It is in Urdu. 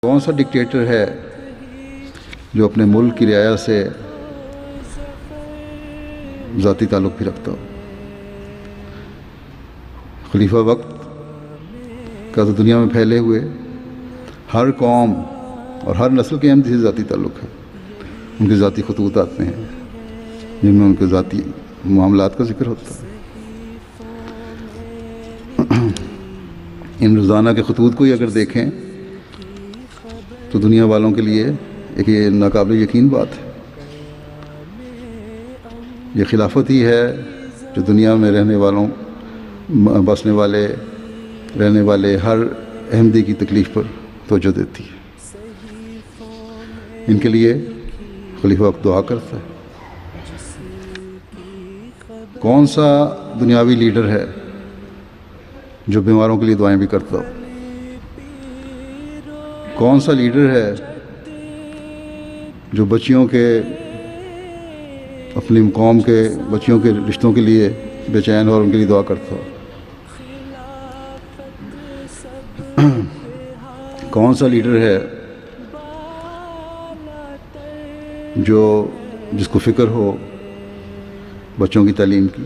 کون سا ڈکٹیٹر ہے جو اپنے ملک کی رعایا سے ذاتی تعلق بھی رکھتا ہو؟ خلیفہ وقت کا تو دنیا میں پھیلے ہوئے ہر قوم اور ہر نسل کے احمدی سے ذاتی تعلق ہے. ان کے ذاتی خطوط آتے ہیں جن میں ان کے ذاتی معاملات کا ذکر ہوتا ہے. ان روزانہ کے خطوط کو ہی اگر دیکھیں تو دنیا والوں کے لیے ایک یہ ناقابل یقین بات ہے. یہ خلافت ہی ہے جو دنیا میں رہنے والوں بسنے والے رہنے والے ہر احمدی کی تکلیف پر توجہ دیتی ہے. ان کے لیے خلیفہ وقت دعا کرتا ہے. کون سا دنیاوی لیڈر ہے جو بیماروں کے لیے دعائیں بھی کرتا ہو؟ کون سا لیڈر ہے جو بچیوں کے اپنی قوم کے بچیوں کے رشتوں کے لیے بے چین اور ان کے لیے دعا کرتا ہو؟ کون سا لیڈر ہے جس کو فکر ہو بچوں کی تعلیم کی؟